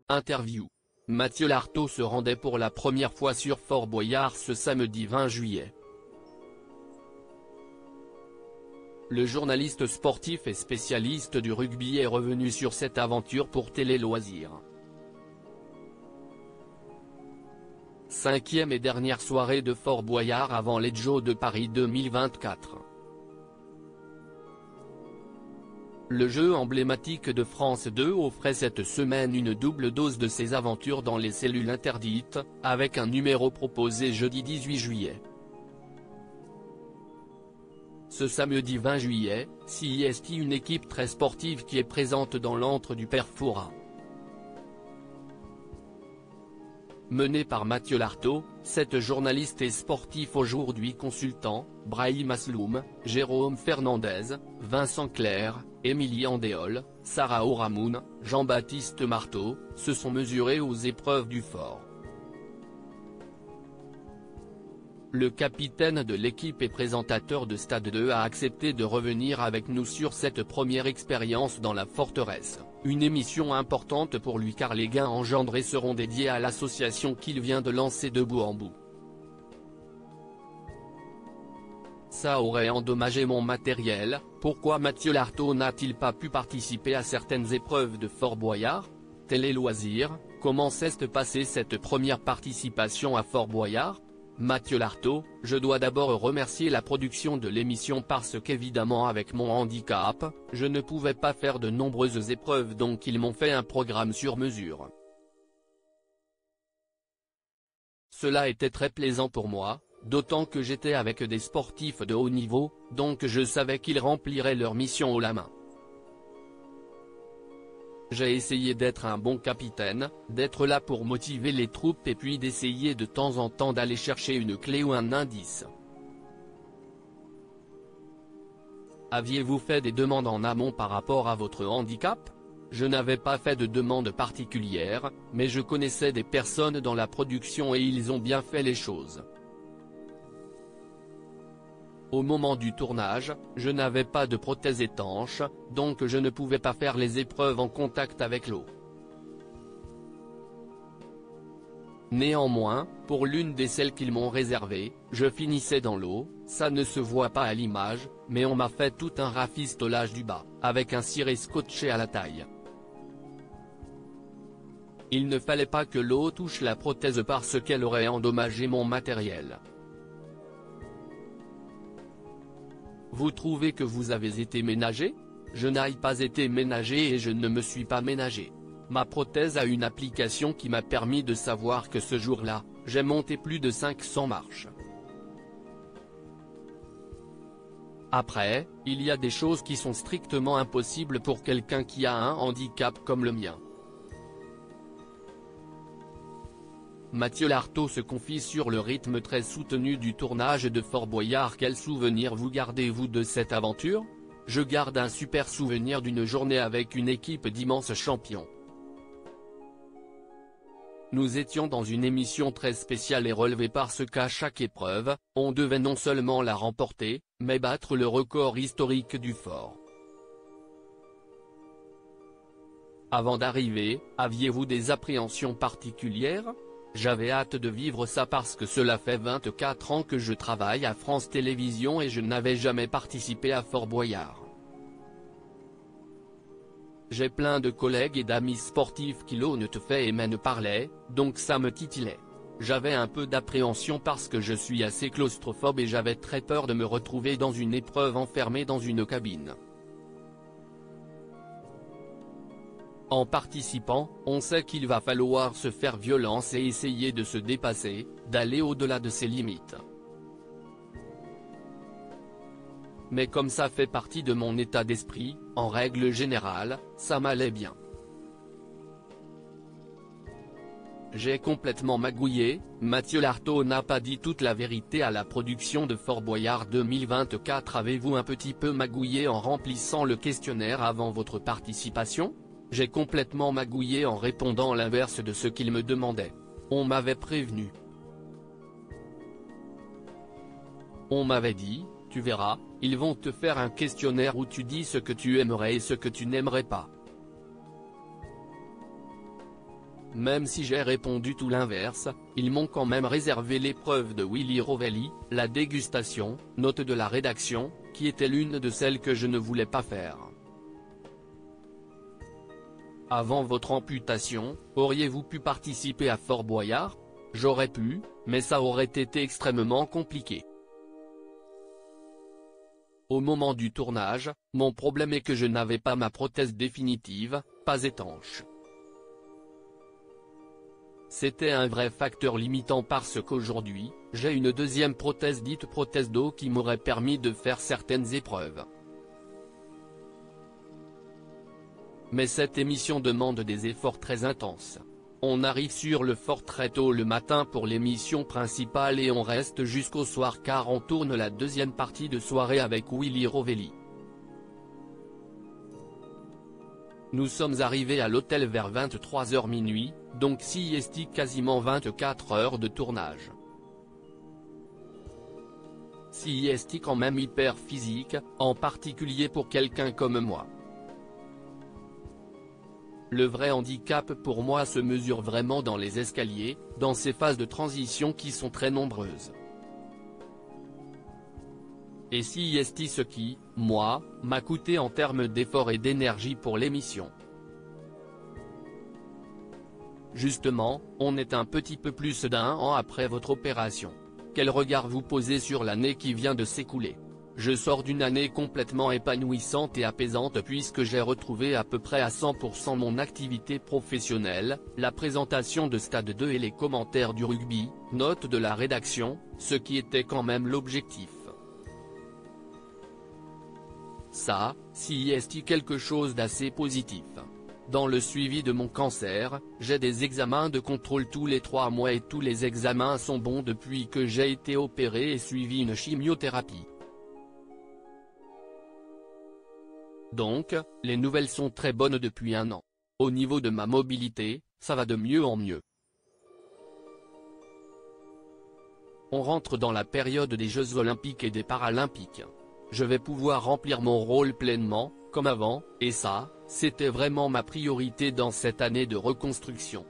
Interview. Mathieu Lartaud se rendait pour la première fois sur Fort Boyard ce samedi 20 juillet. Le journaliste sportif et spécialiste du rugby est revenu sur cette aventure pour Télé Loisirs. Cinquième et dernière soirée de Fort Boyard avant les Jeux de Paris 2024. Le jeu emblématique de France 2 offrait cette semaine une double dose de ses aventures dans les cellules interdites, avec un numéro proposé jeudi 18 juillet. Ce samedi 20 juillet, CIST, une équipe très sportive qui est présente dans l'antre du Père Fouras. Menée par Mathieu Lartaud, cette journaliste et sportif aujourd'hui consultant, Brahim Asloum, Jérôme Fernandez, Vincent Clerc, Émilie Andéol, Sarah Oramoun, Jean-Baptiste Marteau, se sont mesurés aux épreuves du fort. Le capitaine de l'équipe et présentateur de Stade 2 a accepté de revenir avec nous sur cette première expérience dans la forteresse, une émission importante pour lui car les gains engendrés seront dédiés à l'association qu'il vient de lancer de bout en bout. Ça aurait endommagé mon matériel, pourquoi Mathieu Lartaud n'a-t-il pas pu participer à certaines épreuves de Fort Boyard? Télé Loisirs, comment s'est passée cette première participation à Fort Boyard? Mathieu Lartaud, je dois d'abord remercier la production de l'émission parce qu'évidemment avec mon handicap, je ne pouvais pas faire de nombreuses épreuves donc ils m'ont fait un programme sur mesure. Cela était très plaisant pour moi, d'autant que j'étais avec des sportifs de haut niveau, donc je savais qu'ils rempliraient leur mission haut la main. J'ai essayé d'être un bon capitaine, d'être là pour motiver les troupes et puis d'essayer de temps en temps d'aller chercher une clé ou un indice. Aviez-vous fait des demandes en amont par rapport à votre handicap? Je n'avais pas fait de demande particulière, mais je connaissais des personnes dans la production et ils ont bien fait les choses. Au moment du tournage, je n'avais pas de prothèse étanche, donc je ne pouvais pas faire les épreuves en contact avec l'eau. Néanmoins, pour l'une des celles qu'ils m'ont réservées, je finissais dans l'eau, ça ne se voit pas à l'image, mais on m'a fait tout un rafistolage du bas, avec un ciré scotché à la taille. Il ne fallait pas que l'eau touche la prothèse parce qu'elle aurait endommagé mon matériel. Vous trouvez que vous avez été ménagé? Je n'ai pas été ménagé et je ne me suis pas ménagé. Ma prothèse a une application qui m'a permis de savoir que ce jour-là, j'ai monté plus de 500 marches. Après, il y a des choses qui sont strictement impossibles pour quelqu'un qui a un handicap comme le mien. Mathieu Lartaud se confie sur le rythme très soutenu du tournage de Fort Boyard. Quel souvenir vous gardez-vous de cette aventure? Je garde un super souvenir d'une journée avec une équipe d'immenses champions. Nous étions dans une émission très spéciale et relevée parce qu'à chaque épreuve, on devait non seulement la remporter, mais battre le record historique du fort. Avant d'arriver, aviez-vous des appréhensions particulières? J'avais hâte de vivre ça parce que cela fait 24 ans que je travaille à France Télévisions et je n'avais jamais participé à Fort Boyard. J'ai plein de collègues et d'amis sportifs qui l'ont fait et m'en parlaient, donc ça me titillait. J'avais un peu d'appréhension parce que je suis assez claustrophobe et j'avais très peur de me retrouver dans une épreuve enfermée dans une cabine. En participant, on sait qu'il va falloir se faire violence et essayer de se dépasser, d'aller au-delà de ses limites. Mais comme ça fait partie de mon état d'esprit, en règle générale, ça m'allait bien. J'ai complètement magouillé. Mathieu Lartaud n'a pas dit toute la vérité à la production de Fort Boyard 2024. Avez-vous un petit peu magouillé en remplissant le questionnaire avant votre participation? J'ai complètement magouillé en répondant l'inverse de ce qu'il me demandait. On m'avait prévenu. On m'avait dit, tu verras, ils vont te faire un questionnaire où tu dis ce que tu aimerais et ce que tu n'aimerais pas. Même si j'ai répondu tout l'inverse, ils m'ont quand même réservé l'épreuve de Willy Rovelli, la dégustation, note de la rédaction, qui était l'une de celles que je ne voulais pas faire. Avant votre amputation, auriez-vous pu participer à Fort Boyard? J'aurais pu, mais ça aurait été extrêmement compliqué. Au moment du tournage, mon problème est que je n'avais pas ma prothèse définitive, pas étanche. C'était un vrai facteur limitant parce qu'aujourd'hui, j'ai une deuxième prothèse dite prothèse d'eau qui m'aurait permis de faire certaines épreuves. Mais cette émission demande des efforts très intenses. On arrive sur le fort très tôt le matin pour l'émission principale et on reste jusqu'au soir car on tourne la deuxième partie de soirée avec Willy Rovelli. Nous sommes arrivés à l'hôtel vers 23h minuit, donc sieste quasiment 24 heures de tournage. Sieste quand même hyper physique, en particulier pour quelqu'un comme moi. Le vrai handicap pour moi se mesure vraiment dans les escaliers, dans ces phases de transition qui sont très nombreuses. Et sieste ce qui, moi, m'a coûté en termes d'efforts et d'énergie pour l'émission. Justement, on est un petit peu plus d'un an après votre opération. Quel regard vous posez sur l'année qui vient de s'écouler? Je sors d'une année complètement épanouissante et apaisante puisque j'ai retrouvé à peu près à 100% mon activité professionnelle, la présentation de Stade 2 et les commentaires du rugby, note de la rédaction, ce qui était quand même l'objectif. Ça, sieste quelque chose d'assez positif. Dans le suivi de mon cancer, j'ai des examens de contrôle tous les 3 mois et tous les examens sont bons depuis que j'ai été opéré et suivi une chimiothérapie. Donc, les nouvelles sont très bonnes depuis un an. Au niveau de ma mobilité, ça va de mieux en mieux. On rentre dans la période des Jeux Olympiques et des Paralympiques. Je vais pouvoir remplir mon rôle pleinement, comme avant, et ça, c'était vraiment ma priorité dans cette année de reconstruction.